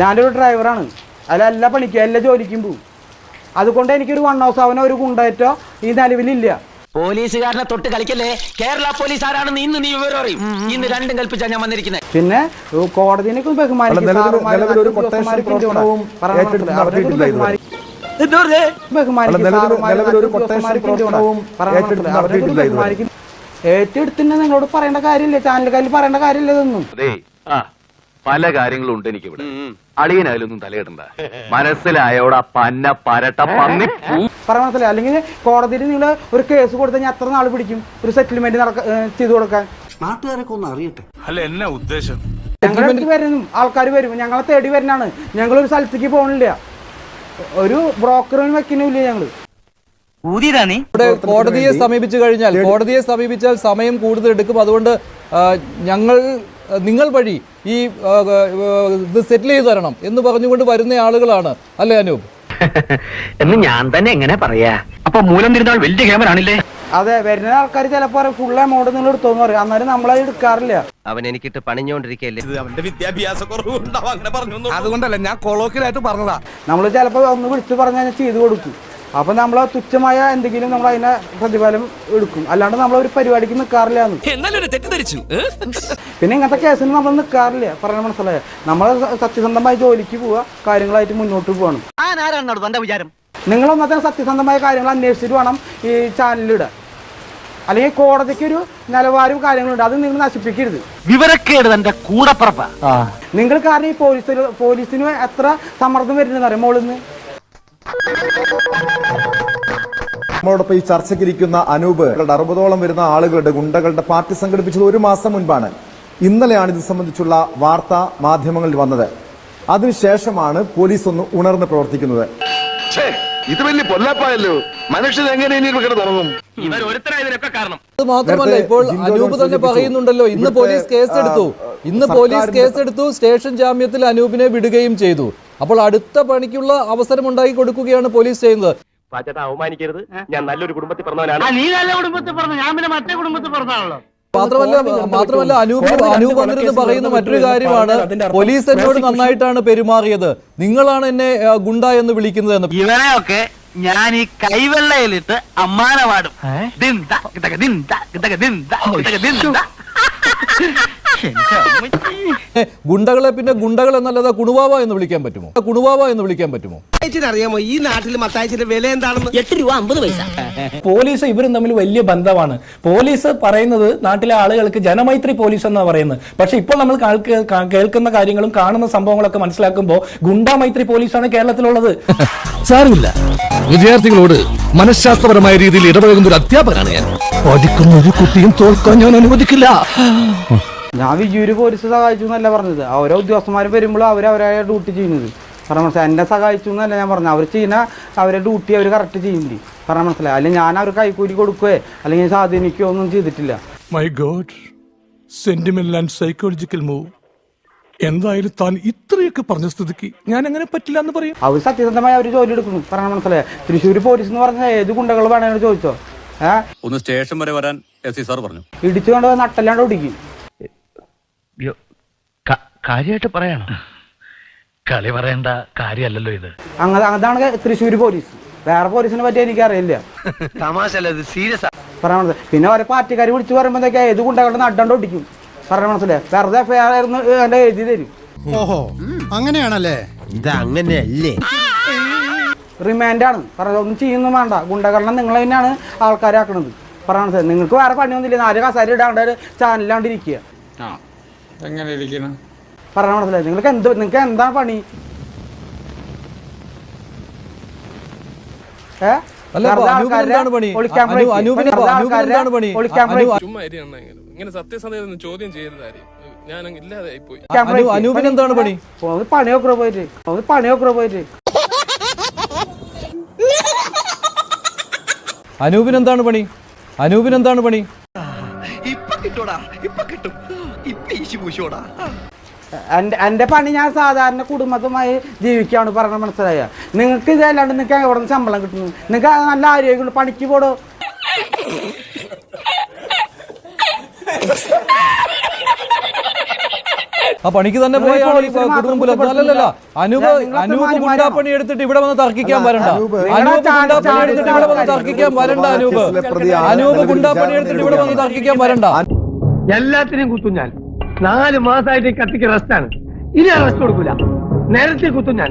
ഞാനൊരു ഡ്രൈവറാണ്. അതിലെല്ലാ പണിക്കും എല്ലാ ജോലിക്കും പോവും. അതുകൊണ്ട് എനിക്കൊരു വണ്ണോസാവനോ ഒരു ഗുണ്ടേറ്റോ ഈ നിലവിലില്ല. പോലീസുകാരനെ തൊട്ട് കളിക്കല്ലേ. കേരള പോലീസ് ആരാണെന്ന് ഇന്ന് നീ വിവരം അറിയും. ഇന്ന് രണ്ടും കൽപ്പിച്ചാ ഞാൻ വന്നിരിക്കുന്നത്. പിന്നെ കോടതിനെ ബഹുമാനിക്കും. ഏറ്റെടുത്തിന് നിങ്ങളോട് പറയേണ്ട കാര്യമില്ല, ചാനലുകാരിൽ പറയേണ്ട കാര്യമില്ല. ഇതൊന്നും പല കാര്യങ്ങളും ഉണ്ട് എനിക്ക് ഇവിടെ. അളിയനായാലൊന്നും തലയിടണ്ട. മനസ്സിലായോടാ പന്ന പരട്ട പന്നി പറയാൻ മനസ്സിലായി. അല്ലെങ്കിൽ കോടതിയിൽ നിങ്ങൾ ഒരു കേസ് കൊടുത്താൽ എത്ര നാൾ പിടിക്കും ഒരു സെറ്റിൽമെന്റ് ചെയ്തു കൊടുക്കാൻ? നാട്ടുകാരൊക്കെ ഒന്ന് അറിയട്ടെ. അല്ല എന്നാ ഉദ്ദേശം? ഞങ്ങളുടെ അടുത്ത് വരുന്നു ആൾക്കാർ വരും, ഞങ്ങളെ തേടി വരുന്നതാണ്. ഞങ്ങളൊരു സ്ഥലത്തേക്ക് പോകണില്ല, ഒരു ബ്രോക്കറിന് വെക്കുന്നില്ല. ഞങ്ങള് കോടതിയെ സമീപിച്ചാൽ സമയം കൂടുതൽ എടുക്കും. അതുകൊണ്ട് നിങ്ങൾ വഴി ഈ ഇത് സെറ്റിൽ ചെയ്ത് തരണം എന്ന് പറഞ്ഞുകൊണ്ട് വരുന്ന ആളുകളാണ് അല്ലേ അനൂപ്? എന്ന് ഞാൻ തന്നെ എങ്ങനെ പറയാ? അപ്പൊ മൂലം തിരുന്നാൾ വലിയ ക്യാമറാണില്ലേ? അതെ, വരുന്ന ആൾക്കാർ ചിലപ്പോ ഫുൾ എമൗണ്ട് നിങ്ങൾ എടുത്തോന്ന് പറയും. അന്നേരം നമ്മളത് എടുക്കാറില്ല. അവൻ എനിക്കിട്ട് പണിഞ്ഞോണ്ടിരിക്കല്ലേ. അവന്റെ വിദ്യാഭ്യാസ കുറവുണ്ടാവും അങ്ങനെ പറഞ്ഞു. അതുകൊണ്ടല്ല ഞാൻ കൊളോക്കിലായിട്ട് പറഞ്ഞതാ. നമ്മൾ ചിലപ്പോ ഒന്ന് വിളിച്ചു പറഞ്ഞാൽ ചെയ്തു കൊടുക്കും. അപ്പൊ നമ്മൾ തുച്ഛമായ എന്തെങ്കിലും നമ്മൾ അതിനെ പ്രതിഫലം എടുക്കും. അല്ലാണ്ട് നമ്മൾ ഒരു പരിപാടിക്ക് നിൽക്കാറില്ല. പിന്നെ ഇങ്ങനത്തെ കേസിന് നമ്മൾ നിൽക്കാറില്ല. പറഞ്ഞ മനസ്സിലായോ? നമ്മൾ സത്യസന്ധമായി ജോലിക്ക് പോവുക, കാര്യങ്ങളായിട്ട് മുന്നോട്ട് പോകണം. നിങ്ങളൊന്നത്തെ സത്യസന്ധമായ കാര്യങ്ങൾ അന്വേഷിച്ചിട്ട് വേണം ഈ ചാനലിടാൻ. അല്ലെങ്കിൽ കോടതിക്ക് ഒരു നിലവാരവും കാര്യങ്ങളുണ്ട്, അത് നിങ്ങൾ നശിപ്പിക്കരുത്. വിവരക്കേട് തന്റെ കൂടപ്പുറപ്പാ നിങ്ങൾ. കാരണം ഈ പോലീസിന് എത്ര സമ്മർദ്ദം വരുന്നതെന്ന് അറിയാം മോളിന്ന്. നമ്മളോടൊപ്പം ഈ ചർച്ചയ്ക്കിരിക്കുന്ന അനൂപ് 60ഓളം വരുന്ന ആളുകളുടെ ഗുണ്ടകളുടെ പാർട്ടി സംഘടിപ്പിച്ചത് 1 മാസം മുൻപാണ്. ഇന്നലെയാണ് ഇത് സംബന്ധിച്ചുള്ള വാർത്ത മാധ്യമങ്ങളിൽ വന്നത്. അതിനുശേഷമാണ് പോലീസ് ഒന്ന് ഉണർന്ന് പ്രവർത്തിക്കുന്നത്. ഇത് വലിയ പൊല്ലാപ്പായല്ലോ. മനുഷ്യൻ എങ്ങനെ തുടങ്ങും? അത് മാത്രമല്ല, ഇപ്പോൾ അനൂപ് തന്നെ പറയുന്നുണ്ടല്ലോ, ഇന്ന് പോലീസ് കേസെടുത്തു. സ്റ്റേഷൻ ജാമ്യത്തിൽ അനൂപിനെ വിടുകയും ചെയ്തു. അപ്പോൾ അടുത്ത പണിക്കുള്ള അവസരം ഉണ്ടാക്കി കൊടുക്കുകയാണ് പോലീസ് ചെയ്യുന്നത്. അവമാനിക്കരുത്. ഞാൻ നല്ലൊരു കുടുംബത്തിൽ പറഞ്ഞവനാണ്. നീ നല്ല കുടുംബത്തിൽ പറഞ്ഞു, ഞാൻ പിന്നെ മറ്റേ കുടുംബത്തിൽ പറഞ്ഞാണല്ലോ. മാത്രമല്ല അനൂപ് വന്നിരുന്ന് പറയുന്ന മറ്റൊരു കാര്യമാണ്, പോലീസ് എന്നോട് നന്നായിട്ടാണ് പെരുമാറിയത്, നിങ്ങളാണ് എന്നെ ഗുണ്ട എന്ന് വിളിക്കുന്നത് എന്ന്. ഇവരെയൊക്കെ ഞാൻ ഈ കൈവെള്ളയിലിട്ട് അമ്മാനപാടും. ഗുണ്ടകളെ പിന്നെ ഗുണ്ടകൾ എന്നല്ലാതെ കുണുവാവ എന്ന് വിളിക്കാൻ പറ്റുമോ? അറിയാമോ ഈ നാട്ടിൽ മത്തായിച്ചിന്റെ വില എന്താണെന്ന്? 8 രൂപ 50 പൈസ. പോലീസ് ഇവരും തമ്മിൽ വലിയ ബന്ധമാണ്. പോലീസ് പറയുന്നത് നാട്ടിലെ ആളുകൾക്ക് ജനമൈത്രി പോലീസ് എന്നാണ് പറയുന്നത്. പക്ഷെ ഇപ്പോൾ നമ്മൾ കേൾക്കുന്ന കാര്യങ്ങളും കാണുന്ന സംഭവങ്ങളൊക്കെ മനസ്സിലാക്കുമ്പോൾ ഗുണ്ടാമൈത്രി പോലീസാണ് കേരളത്തിലുള്ളത്. സാരമില്ല, വിദ്യാർത്ഥികളോട് മനഃശാസ്ത്രപരമായ രീതിയിൽ ഇടപഴകുന്ന ഒരു അധ്യാപകനാണ് ഞാൻ. പഠിക്കുന്ന ഒരു കുട്ടിയും തോൽക്കാൻ ഞാൻ അനുവദിക്കില്ല. ഞാൻ വിജൂര് പോലീസ് സഹായിച്ചു എന്നല്ല പറഞ്ഞത്. ഓരോ ഉദ്യോഗസ്ഥന്മാർ വരുമ്പോൾ അവരവരായ ഡ്യൂട്ടി ചെയ്യുന്നത്. പറഞ്ഞ മനസ്സിലായി. എന്നെ സഹായിച്ചു എന്നല്ല ഞാൻ പറഞ്ഞു. അവർ ചെയ്യുന്ന അവരുടെ ഡ്യൂട്ടി അവർ കറക്റ്റ് ചെയ്യുന്നില്ല. പറഞ്ഞ മനസ്സിലായി. അല്ലെങ്കിൽ ഞാൻ അവർ കൈക്കൂലി കൊടുക്കുകയോ അല്ലെങ്കിൽ സ്വാധീനിക്കുകയോ ഒന്നും ചെയ്തിട്ടില്ല. My God, sentimental and psychological move. എന്തായാലും താൻ ഇത്രയൊക്കെ പറഞ്ഞ സ്ഥിതിക്ക് ഞാൻ അങ്ങനെ പറ്റില്ല എന്ന് പറയും. അവർ സത്യസന്ധമായി അവർ ജോലി എടുക്കുന്നു. പറഞ്ഞ മനസ്സിലായി. തൃശ്ശൂർ പോലീസ് എന്ന് പറഞ്ഞാൽ ഏത് ഗുണ്ടകൾ വേണമെന്ന് ചോദിച്ചോ? ഒന്ന് സ്റ്റേഷൻ വരെ വരാൻ എസ് സാർ പറഞ്ഞു. ഇടിച്ചു കൊണ്ട് നട്ടല്ലാണ്ട് ഒടിക്കും. കാര്യമായിട്ട് പറയണം, കളി പറയേണ്ട കാര്യമല്ലല്ലോ ഇത്. അതാണ് തൃശ്ശൂർ പോലീസ്. വേറെ പോലീസിനെ പറ്റി എനിക്കറിയില്ല. പറയാൻ മനസ്സിലായി. പിന്നെ ഓരോ പാർട്ടിക്കാർ വിളിച്ചു പറയുമ്പോഴത്തേക്ക് ഏത് ഗുണ്ടകളുടെ നട്ടണ്ട് ഒടിക്കും. പറയാൻ മനസ്സിലായി. വെറുതെ എഫ്ഐആർ എന്റെ എഴുതി തരും. ഓഹോ, അങ്ങനെയാണല്ലേ? ഇതങ്ങനെയല്ലേ? റിമാൻഡാണ്. ഒന്നും ചെയ്യുന്നു വേണ്ട. ഗുണ്ടകളെ നിങ്ങൾ തന്നെയാണ് ആൾക്കാരാക്കണത്. പറയാൻ മനസ്സിലായി. നിങ്ങൾക്ക് വേറെ പണിയൊന്നുമില്ല. 4 കസേര ഇടാണ്ട് ചാനലിലാണ്ടിരിക്കുക. എങ്ങനെ ഇരിക്കണം? പറയാൻ മനസ്സിലായി. നിങ്ങൾക്ക് എന്താണ് പണി? ഇങ്ങനെ സത്യസന്ധത ചോദ്യം ചെയ്യുന്നതായിരിക്കും. ഞാൻ ഇല്ലാതായി പോയി. അനൂപിന് എന്താണ് പണി? പണിയൊക്കെ പോയിട്ട് അനൂപിന് എന്താണ് പണി? എന്റെ പണി ഞാൻ സാധാരണ കുടുംബത്തുമായി ജീവിക്കാണ്. പറഞ്ഞ മനസ്സിലായ. നിങ്ങൾക്ക് ഇതല്ലാണ്ട് നിങ്ങൾക്ക് എവിടെ നിന്ന് ശമ്പളം കിട്ടുന്നു? നിങ്ങൾക്ക് നല്ല ആരോഗ്യമുള്ള പണിക്ക് പോടോ. ആ പണിക്ക് തന്നെ പോയാണ് ഈ കുടുംബം പുലർത്തുന്നത്. അല്ലല്ല, അനൂപ് ഗുണ്ടാപ്പണി എടുത്തിട്ട് ഇവിടെ വന്ന് തർക്കിക്കാൻ വരണ്ട. അനൂപ് ഗുണ്ടാപ്പണി എടുത്തിട്ട് ഇവിടെ വന്ന് തർക്കിക്കാൻ വരണ്ട. അനൂപ് ഗുണ്ടാപ്പണി എടുത്തിട്ട് ഇവിടെ വന്ന് തർക്കിക്കാൻ വരണ്ട. എല്ലാത്തിനും കുത്തും ഞാൻ. 4 മാസമായിട്ട് കത്തിക്ക് റെസ്റ്റാണ്. ഇനി റെസ്റ്റ് കൊടുക്കൂല. നേരത്തെ കുത്തും ഞാൻ.